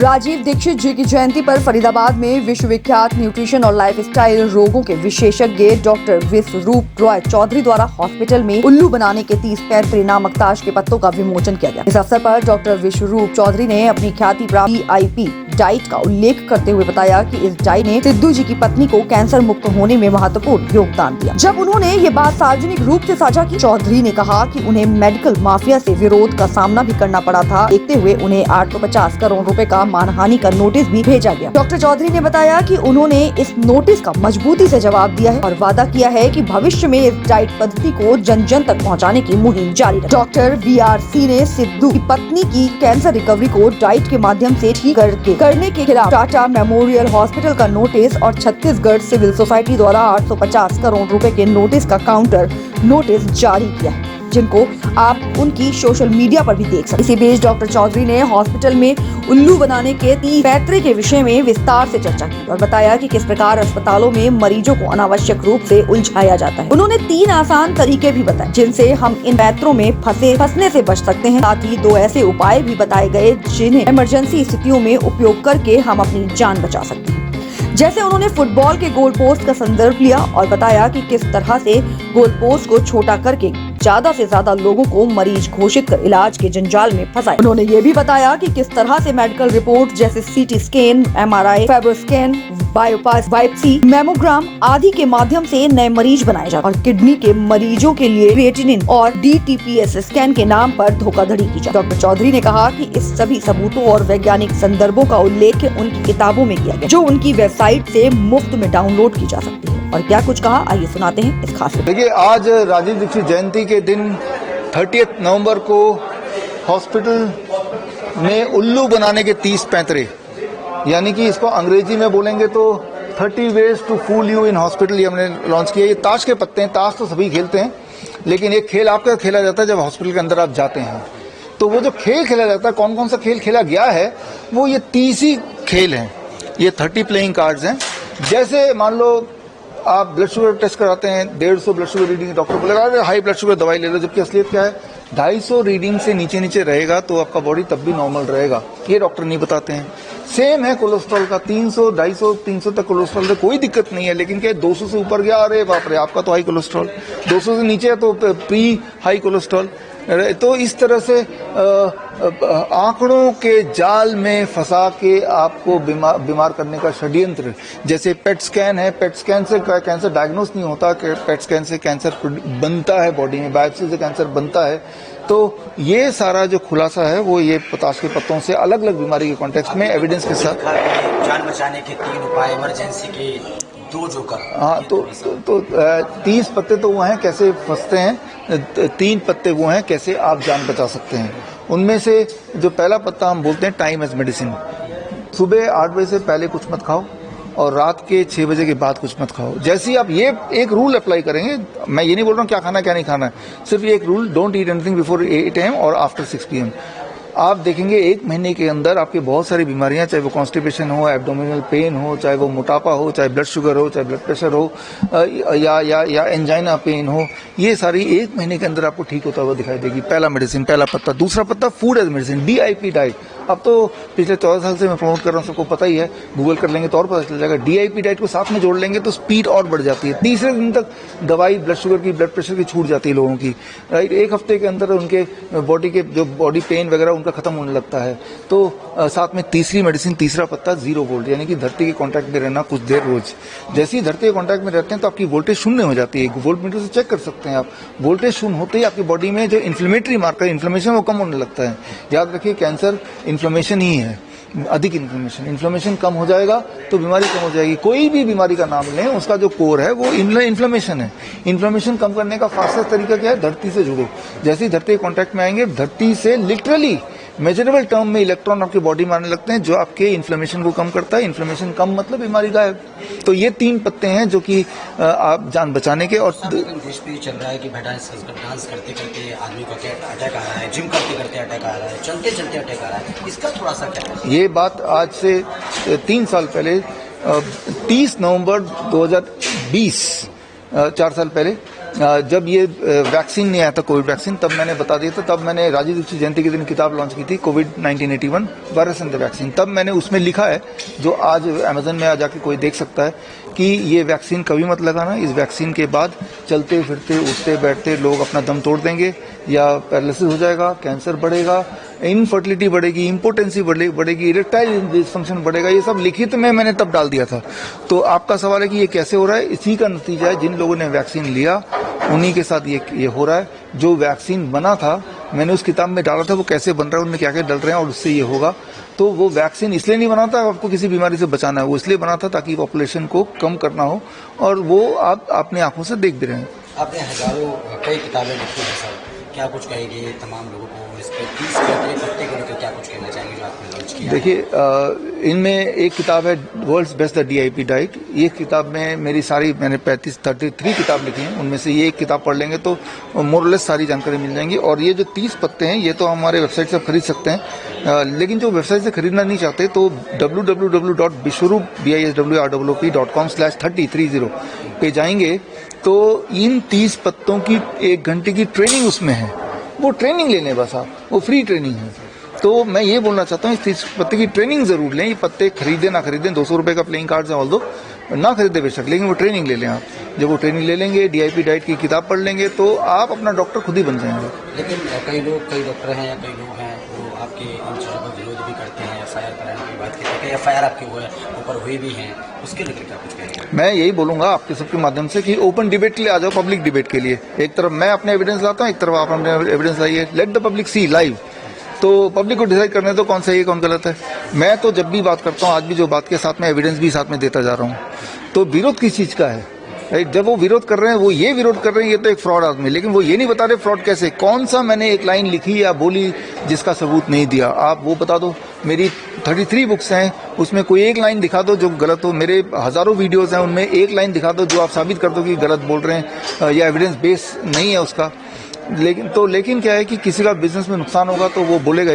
राजीव दीक्षित जी की जयंती पर फरीदाबाद में विश्वविख्यात न्यूट्रिशन और लाइफस्टाइल रोगों के विशेषज्ञ डॉक्टर विश्वरूप रॉय चौधरी द्वारा हॉस्पिटल में उल्लू बनाने के 30-35 नामक ताश के पत्तों का विमोचन किया गया। इस अवसर पर डॉक्टर विश्वरूप चौधरी ने अपनी ख्याति प्राप्त DIP डाइट का उल्लेख करते हुए बताया कि इस डाइट ने सिद्धू जी की पत्नी को कैंसर मुक्त होने में महत्वपूर्ण योगदान दिया। जब उन्होंने ये बात सार्वजनिक रूप से साझा की, चौधरी ने कहा कि उन्हें मेडिकल माफिया से विरोध का सामना भी करना पड़ा था। देखते हुए उन्हें 850 करोड़ रुपए का मानहानि का नोटिस भी भेजा गया। डॉक्टर चौधरी ने बताया कि उन्होंने इस नोटिस का मजबूती से जवाब दिया है और वादा किया है कि भविष्य में इस डाइट पद्धति को जन जन तक पहुंचाने की मुहिम जारी रखेगी। डॉक्टर VRC ने सिद्धू की पत्नी की कैंसर रिकवरी को डाइट के माध्यम से ठीक करने के खिलाफ टाटा मेमोरियल हॉस्पिटल का नोटिस और छत्तीसगढ़ सिविल सोसाइटी द्वारा 850 करोड़ रुपए के नोटिस का काउंटर नोटिस जारी किया है, जिनको आप उनकी सोशल मीडिया पर भी देख सकते हैं। इसी बीच डॉक्टर चौधरी ने हॉस्पिटल में उल्लू बनाने के 30 पैतरे के विषय में विस्तार से चर्चा की और बताया कि किस प्रकार अस्पतालों में मरीजों को अनावश्यक रूप से उलझाया जाता है। उन्होंने 3 आसान तरीके भी बताए जिनसे हम इन पैतरों में फंसने से बच सकते हैं। साथ ही 2 ऐसे उपाय भी बताए गए जिन्हें इमरजेंसी स्थितियों में उपयोग करके हम अपनी जान बचा सकते हैं। जैसे उन्होंने फुटबॉल के गोल पोस्ट का संदर्भ लिया और बताया कि किस तरह से गोल पोस्ट को छोटा करके ज्यादा से ज्यादा लोगों को मरीज घोषित कर इलाज के जंजाल में फंसाया। उन्होंने ये भी बताया कि किस तरह से मेडिकल रिपोर्ट जैसे CT scan, MRI, fibroscan, biopsy, mammogram आदि के माध्यम से नए मरीज बनाए जाते और किडनी के मरीजों के लिए क्रिएटिनिन और DTPS स्कैन के नाम पर धोखाधड़ी की जाती। डॉक्टर चौधरी ने कहा कि इस सभी सबूतों और वैज्ञानिक संदर्भों का उल्लेख उनकी किताबों में किया गया, जो उनकी वेबसाइट से मुफ्त में डाउनलोड की जा सकती है। और क्या कुछ कहा, आइए सुनाते हैं इस खास। देखिए, आज राजीव दीक्षित जयंती के दिन 30 नवंबर को हॉस्पिटल में उल्लू बनाने के 30 पैतरे, यानी कि इसको अंग्रेजी में बोलेंगे तो 30 ways to fool you in hospital, ये हमने लॉन्च किया। ये ताश के पत्ते हैं। ताश तो सभी खेलते हैं, लेकिन एक खेल आपका खेला जाता है जब हॉस्पिटल के अंदर आप जाते हैं। तो वो जो खेल खेला जाता है, कौन कौन सा खेल खेला गया है, वो ये 30 ही खेल हैं। ये 30 प्लेइंग कार्ड्स हैं। जैसे मान लो आप ब्लड शुगर टेस्ट कराते हैं, 150 ब्लड शुगर रीडिंग, डॉक्टर बोलेगा हाई ब्लड शुगर दवाई ले लो, जबकि असलियत क्या है, 250 रीडिंग से नीचे नीचे रहेगा तो आपका बॉडी तब भी नॉर्मल रहेगा। ये डॉक्टर नहीं बताते हैं। सेम है कोलेस्ट्रॉल का, 300, 250, 300 तक कोलेस्ट्रॉल से कोई दिक्कत नहीं है, लेकिन क्या 200 से ऊपर गया, अरे बाप रे आपका तो हाई कोलेस्ट्रॉल, 200 से नीचे है तो प्री हाई कोलेस्ट्रॉल। तो इस तरह से आंकड़ों के जाल में फंसा के आपको बीमार करने का षड्यंत्र। जैसे पेट स्कैन है, पेट स्कैन से कैंसर डायग्नोस नहीं होता, पेट स्कैन से कैंसर बनता है बॉडी में, बायोप्सी से कैंसर बनता है। तो ये सारा जो खुलासा है वो ये ताश के पत्तों से अलग अलग बीमारी के कॉन्टेक्स्ट में एविडेंस के साथ। जान बचाने के 3 उपाय, इमरजेंसी के 2 जोकर। हाँ, तो 30 पत्ते तो वो हैं कैसे फंसते हैं, 3 पत्ते वो हैं कैसे आप जान बचा सकते हैं। उनमें से जो पहला पत्ता हम बोलते हैं टाइम एज मेडिसिन। सुबह 8 बजे से पहले कुछ मत खाओ और रात के 6 बजे के बाद कुछ मत खाओ। जैसे ही आप ये एक रूल अप्लाई करेंगे, मैं ये नहीं बोल रहा हूँ क्या खाना क्या नहीं खाना है, सिर्फ ये एक rule, don't eat anything before 8 AM और आफ्टर 6 PM। आप देखेंगे 1 महीने के अंदर आपकी बहुत सारी बीमारियां, चाहे वो कॉन्स्टिपेशन हो, एब्डोमिनल पेन हो, चाहे वो मोटापा हो, चाहे ब्लड शुगर हो, चाहे ब्लड प्रेशर हो, या एंजाइना पेन हो, ये सारी 1 महीने के अंदर आपको ठीक होता हुआ दिखाई देगी। पहला मेडिसिन, पहला पत्ता। दूसरा पत्ता food as medicine, DIP diet. अब तो पिछले 14 साल से मैं प्रमोट कर रहा हूँ, सबको पता ही है, गूगल कर लेंगे तो और पता चल जाएगा। DIP डाइट को साथ में जोड़ लेंगे तो स्पीड और बढ़ जाती है। तीसरे दिन तक दवाई ब्लड शुगर की, ब्लड प्रेशर की छूट जाती है लोगों की, राइट। 1 हफ्ते के अंदर उनके बॉडी के जो बॉडी पेन वगैरह उनका खत्म होने लगता है। तो साथ में तीसरी मेडिसिन, तीसरा पत्ता 0 वोल्ट, यानी कि धरती के कांटेक्ट में रहना कुछ देर रोज। जैसे ही धरती के कांटेक्ट में रहते हैं तो आपकी वोल्टेज शून्य हो जाती है। वोल्ट मीटर से चेक कर सकते हैं आप। वोल्टेज शून्य होते ही आपकी बॉडी में जो इन्फ्लेमेटरी मार्कर, इन्फ्लेमेशन वो कम होने लगता है। याद रखिए, कैंसर इन्फ्लेमेशन ही है, अधिक इन्फ्लेमेशन कम हो जाएगा तो बीमारी कम हो जाएगी। कोई भी बीमारी का नाम लें, उसका जो कोर है वो इन्फ्लेमेशन है। इन्फ्लेमेशन कम करने का फास्टेस्ट तरीका क्या है, धरती से जुड़ो। जैसे ही धरती के कांटेक्ट में आएंगे, धरती से लिटरली मेजरेबल टर्म में इलेक्ट्रॉन आपकी बॉडी में आने लगते हैं, जो आपके इन्फ्लेमेशन को कम करता है। इन्फ्लेमेशन कम मतलब बीमारी गायब। तो ये 3 पत्ते हैं जो कि आप जान बचाने के। और देश पे चल रहा है कि बेटा डांस करते करते आदमी को अटैक आ रहा है, जिम करते करते अटैक आ रहा है, चलते चलते अटैक आ रहा है, इसका थोड़ा सा क्या है? ये बात आज से 3 साल पहले 30 नवंबर 2020, 4 साल पहले जब ये वैक्सीन नहीं आया था, कोविड वैक्सीन, तब मैंने बता दिया था। तब मैंने राजीव दीक्षित जयंती के दिन किताब लॉन्च की थी, Covid 1981 virus and the vaccine. तब मैंने उसमें लिखा है, जो आज अमेजन में आ जाके कोई देख सकता है, कि ये वैक्सीन कभी मत लगाना। इस वैक्सीन के बाद चलते फिरते उठते बैठते लोग अपना दम तोड़ देंगे, या पैरालिसिस हो जाएगा, कैंसर बढ़ेगा, इनफर्टिलिटी बढ़ेगी, इम्पोर्टेंसी बढ़ेगी, इरेक्टाइल डिसफंक्शन बढ़ेगा। ये सब लिखित में मैंने तब डाल दिया था। तो आपका सवाल है कि ये कैसे हो रहा है, इसी का नतीजा है। जिन लोगों ने वैक्सीन लिया उन्हीं के साथ ये हो रहा है। जो वैक्सीन बना था, मैंने उस किताब में डाला था, वो कैसे बन रहा है, उनमें क्या क्या डल रहे हैं, और उससे ये होगा। तो वो वैक्सीन इसलिए नहीं बना था आपको किसी बीमारी से बचाना है, वो इसलिए बना था ताकि पॉपुलेशन को कम करना हो, और वो आप अपनी आंखों से देख भी रहे हैं। आपने हजारों कई किताबें लिखी हैं सर, क्या कुछ कहेंगे तमाम लोगों को इस पर 30 पत्ते को लेकर, क्या कुछ कहना चाहेंगे जो आपने लॉन्च किया? देखिए, इनमें एक किताब है world's best the DIP diet. ये किताब में मेरी सारी, मैंने 33 किताब लिखी हैं, उनमें से ये एक किताब पढ़ लेंगे तो मोरलेस सारी जानकारी मिल जाएंगी। और ये जो 30 पत्ते हैं, ये तो हमारे वेबसाइट से आप खरीद सकते हैं, लेकिन जो वेबसाइट से खरीदना नहीं चाहते तो www.bishwaroop.com/30 पे जाएंगे तो इन 30 पत्तों की 1 घंटे की ट्रेनिंग उसमें है। वो ट्रेनिंग लेने बस आप, वो फ्री ट्रेनिंग है। तो मैं ये बोलना चाहता हूँ, इस 30 पत्ते की ट्रेनिंग जरूर लें। ये पत्ते खरीदे ना खरीदें, 200 रुपए का प्लेइंग कार्ड है, ऑल दो ना खरीदे बेशक, लेकिन वो ट्रेनिंग ले लें आप। जब वो ट्रेनिंग ले लेंगे, DIP डाइट की किताब पढ़ लेंगे, तो आप अपना डॉक्टर खुद ही बन जाएंगे। लेकिन कई डॉक्टर हैं या कई लोग हैं वो आपके इन चीज़ों का विरोध भी करते हैं, FIR कराने की बात करते हैं, FIR आपके ऊपर हुए भी हैं, उसके लेकर क्या कुछ कहेंगे? मैं यही बोलूंगा आपके सबके माध्यम से कि ओपन डिबेट के लिए आ जाओ, पब्लिक डिबेट के लिए। एक तरफ मैं अपने एविडेंस लाता हूँ, एक तरफ आप अपने एविडेंस लाइए, let the public see live. तो पब्लिक को डिसाइड करने दो कौन सही है कौन गलत है। मैं तो जब भी बात करता हूँ, आज भी जो बात के साथ में एविडेंस भी साथ में देता जा रहा हूँ। तो विरोध किस चीज का है? जब वो विरोध कर रहे हैं, वो ये विरोध कर रहे हैं, ये तो एक फ्रॉड आदमी, लेकिन वो ये नहीं बता रहे फ्रॉड कैसे, कौन सा मैंने एक लाइन लिखी या बोली जिसका सबूत नहीं दिया, आप वो बता दो। मेरी 33 बुक्स हैं, उसमें कोई एक लाइन दिखा दो जो गलत हो। मेरे हजारों वीडियोस हैं, उनमें एक लाइन दिखा दो जो आप साबित कर दो कि गलत बोल रहे हैं या एविडेंस बेस नहीं है उसका। लेकिन क्या है कि किसी का बिजनेस में नुकसान होगा तो वो बोलेगा।